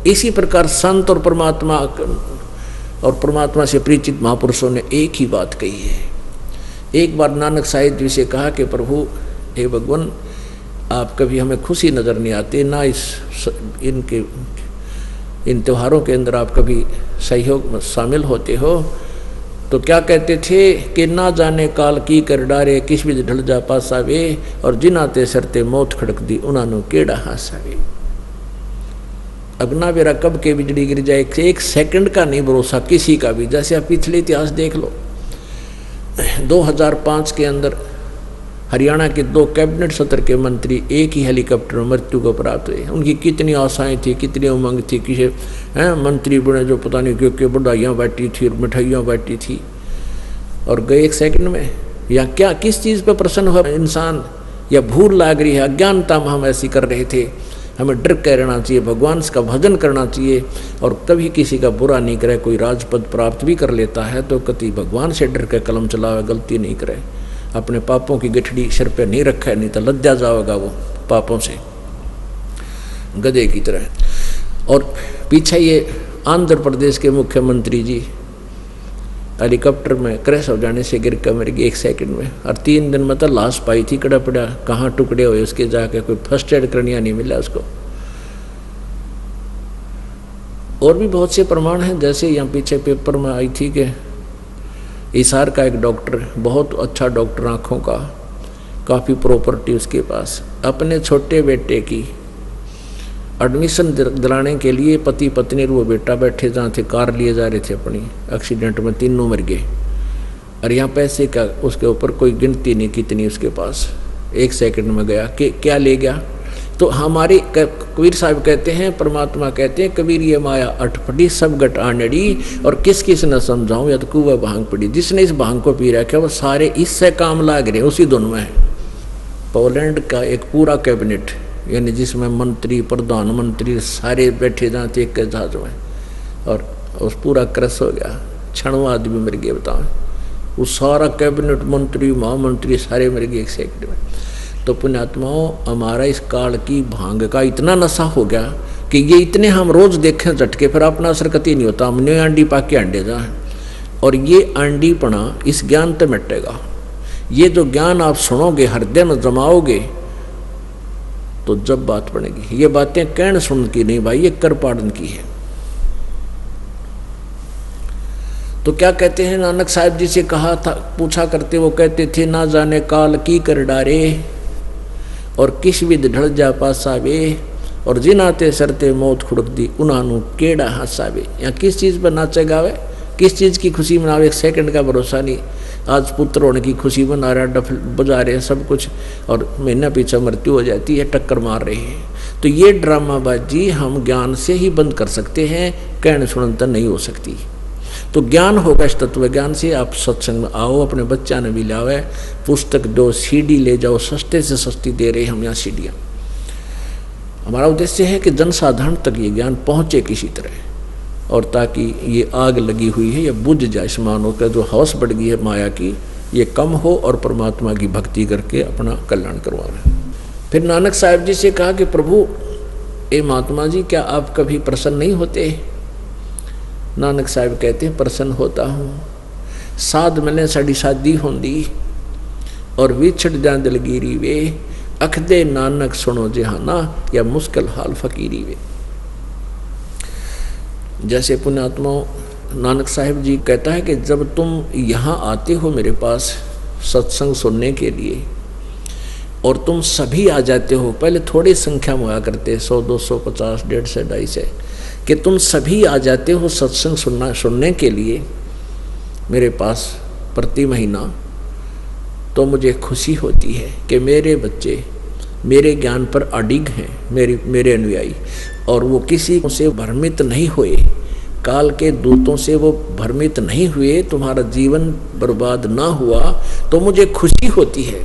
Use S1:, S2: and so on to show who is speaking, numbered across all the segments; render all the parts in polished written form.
S1: इसी प्रकार संत और परमात्मा से परिचित महापुरुषों ने एक ही बात कही है। एक बार नानक साहिब जी से कहा कि प्रभु हे भगवान, आप कभी हमें खुशी नज़र नहीं आते, ना इन त्योहारों के अंदर आप कभी सहयोग में शामिल होते हो। तो क्या कहते थे कि ना जाने काल की कर डारे, किस भी ढल जा पासा वे, और जिनाते सरते मौत खड़क दी उन्होंने केड़ा हासा वे। अगना बेरा कब के बिजली गिर जाए, एक सेकंड का नहीं भरोसा किसी का भी। जैसे आप पिछले इतिहास देख लो, 2005 के अंदर हरियाणा के 2 कैबिनेट सत्र के मंत्री एक ही हेलीकॉप्टर में मृत्यु को प्राप्त हुए। उनकी कितनी आशाएं थी, कितनी उमंग थी, किसे मंत्री बने जो पता नहीं क्यों बढ़ाइयाँ बैठी थी और मिठाइयाँ बैठी थी, और गए एक सेकंड में। या क्या किस चीज़ पर प्रसन्न हुआ इंसान, या भूल लाग रही है, अज्ञानता में हम ऐसी कर रहे थे। हमें डर के रहना चाहिए, भगवान का भजन करना चाहिए, और कभी किसी का बुरा नहीं करे। कोई राजपद प्राप्त भी कर लेता है तो कति भगवान से डर के कलम चलावे, गलती नहीं करे, अपने पापों की गठड़ी सिर पे नहीं रखा है, नहीं तो लज्जा जाएगा वो पापों से गधे की तरह। और पीछे ये आंध्र प्रदेश के मुख्यमंत्री जी हेलीकॉप्टर में क्रैश हो जाने से गिर कर मर गए एक सेकंड में, और 3 दिन में तो लाश पाई थी, कड़ा पड़ा कहाँ टुकड़े हुए उसके, जाके कोई फर्स्ट एड करनिया नहीं मिला उसको। और भी बहुत से प्रमाण हैं, जैसे यहाँ पीछे पेपर में आई थी कि हिसार का एक डॉक्टर, बहुत अच्छा डॉक्टर, आँखों का, काफ़ी प्रॉपर्टी उसके पास, अपने छोटे बेटे की एडमिशन दिलाने के लिए पति पत्नी और वो बेटा बैठे जहाँ थे, कार लिए जा रहे थे अपनी, एक्सीडेंट में तीनों मर गए। और यहाँ पैसे का उसके ऊपर कोई गिनती नहीं कितनी उसके पास, एक सेकंड में गया कि क्या ले गया। तो हमारे कबीर साहब कहते हैं, परमात्मा कहते हैं, कबीर ये माया अटपटी सब गट आनड़ी, और किस किस न समझाऊं या तो कुआ भांग पड़ी। जिसने इस भांग को पी रखा वो सारे इससे काम लाग रहे, उसी धुन में है। पोलैंड का एक पूरा कैबिनेट, यानी जिसमें मंत्री प्रधानमंत्री सारे बैठे जाते एक जहाज में, और उस पूरा क्रश हो गया, 6 आदमी मर गए। बताओ, वो सारा कैबिनेट मंत्री महामंत्री सारे मर गए एक सेकंड में। तो पुण्यात्माओं, हमारा इस काल की भांग का इतना नशा हो गया कि ये इतने हम रोज देखें झटके, फिर अपना असर कति नहीं होता। हमने अंडी पाके अंडे जाए, और ये अंडीपना इस ज्ञान तो मिटेगा। ये जो ज्ञान आप सुनोगे, हृदय में जमाओगे, तो जब बात बनेगी। ये बातें कहने सुन की नहीं भाई, ये कर पाड़न की है। तो क्या कहते हैं, नानक साहिब जी से कहा था, पूछा करते, वो कहते थे, ना जाने काल की कर डारे, और किस विध ढल जा पासा वे, और जिनाते सरते मौत खुड़क दी उन्होंने केड़ा हंसावे। या किस चीज़ पर नाचे गावे, किस चीज़ की खुशी मनावे, एक सेकंड का भरोसा नहीं। आज पुत्र होने की खुशी मना रहा, डफल बजा रहे हैं सब कुछ, और महीना पीछे मृत्यु हो जाती है, टक्कर मार रहे हैं। तो ये ड्रामाबाजी हम ज्ञान से ही बंद कर सकते हैं, कहने सुनता नहीं हो सकती। तो ज्ञान होगा इस तत्व ज्ञान से। आप सत्संग में आओ, अपने बच्चा ने भी लावे, पुस्तक दो, सीडी ले जाओ, सस्ते से सस्ती दे रहे हम यहाँ सीडियाँ। हमारा उद्देश्य है कि जनसाधारण तक ये ज्ञान पहुँचे किसी तरह, और ताकि ये आग लगी हुई है ये बुझ जाए, इस मानव का जो हवस बढ़ गई है माया की, ये कम हो, और परमात्मा की भक्ति करके अपना कल्याण करवावे। फिर नानक साहिब जी से कहा कि प्रभु ए महात्मा जी, क्या आप कभी प्रसन्न नहीं होते? नानक साहिब कहते हैं, प्रसन्न होता हूँ। साध मैंने साड़ी शादी होंदी, और विछड़ जा दिलगिरी वे, अखदे नानक सुनो जहाना, या मुश्किल हाल फकीरी वे। जैसे पुण्यात्मा नानक साहिब जी कहता है कि जब तुम यहाँ आते हो मेरे पास सत्संग सुनने के लिए, और तुम सभी आ जाते हो, पहले थोड़ी संख्या में आया करते, 100, 200, 50, 150, 250, कि तुम सभी आ जाते हो सत्संग सुनने के लिए मेरे पास प्रति महीना, तो मुझे खुशी होती है कि मेरे बच्चे मेरे ज्ञान पर अडिग हैं, मेरे अनुयायी, और वो किसी से भ्रमित नहीं हुए, काल के दूतों से वो भ्रमित नहीं हुए, तुम्हारा जीवन बर्बाद ना हुआ, तो मुझे खुशी होती है।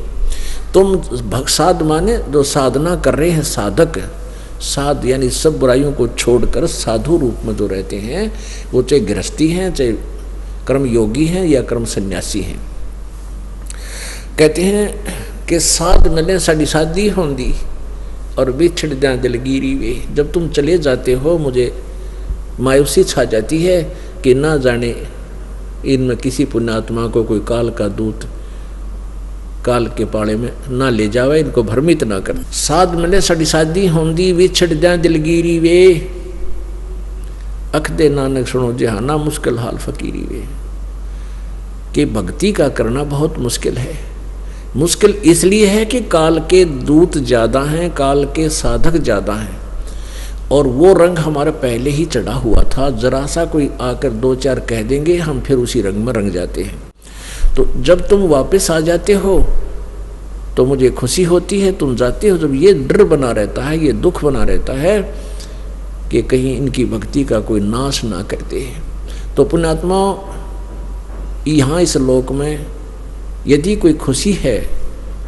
S1: तुम साध माने जो साधना कर रहे हैं, साधक, साध यानी सब बुराइयों को छोड़कर साधु रूप में जो रहते हैं, वो चाहे गृहस्थी हैं, चाहे कर्म योगी हैं, या कर्म सन्यासी हैं। कहते हैं कि साध मिले साड़ी शादी होंदी, और बिछड़ जा दिलगिरी वे। जब तुम चले जाते हो मुझे मायूसी छा जाती है कि ना जाने इनमें किसी पुण्यात्मा को कोई काल का दूत काल के पाले में ना ले जावे, इनको भ्रमित ना कर। साध मिले सड़ी शादी होंदी विछड़ जा दिलगिरी वे, अख दे नानक सुनो जहाना मुश्किल हाल फकीरी वे। कि भक्ति का करना बहुत मुश्किल है। मुश्किल इसलिए है कि काल के दूत ज़्यादा हैं, काल के साधक ज़्यादा हैं, और वो रंग हमारा पहले ही चढ़ा हुआ था। जरा सा कोई आकर दो चार कह देंगे, हम फिर उसी रंग में रंग जाते हैं। तो जब तुम वापस आ जाते हो तो मुझे खुशी होती है, तुम जाते हो जब ये डर बना रहता है, ये दुख बना रहता है कि कहीं इनकी भक्ति का कोई नाश ना करते हैं। तो पुण्यात्मा यहाँ इस लोक में यदि कोई खुशी है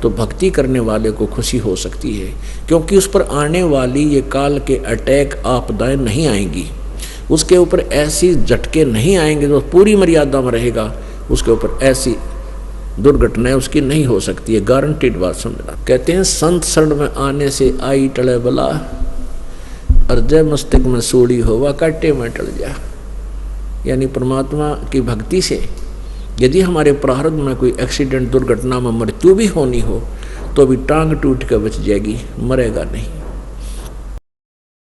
S1: तो भक्ति करने वाले को खुशी हो सकती है, क्योंकि उस पर आने वाली ये काल के अटैक आपदाएं नहीं आएंगी, उसके ऊपर ऐसी झटके नहीं आएंगे जो पूरी मर्यादा में रहेगा, उसके ऊपर ऐसी दुर्घटनाएं उसकी नहीं हो सकती है। गारंटीड बात समझना। कहते हैं संत शरण में आने से आई टले बला, और जय मस्तक में सूड़ी होवा काटे में टल जा। यानी परमात्मा की भक्ति से यदि हमारे प्रारब्ध में कोई एक्सीडेंट दुर्घटना में मृत्यु भी होनी हो तो भी टांग टूट कर बच जाएगी, मरेगा नहीं।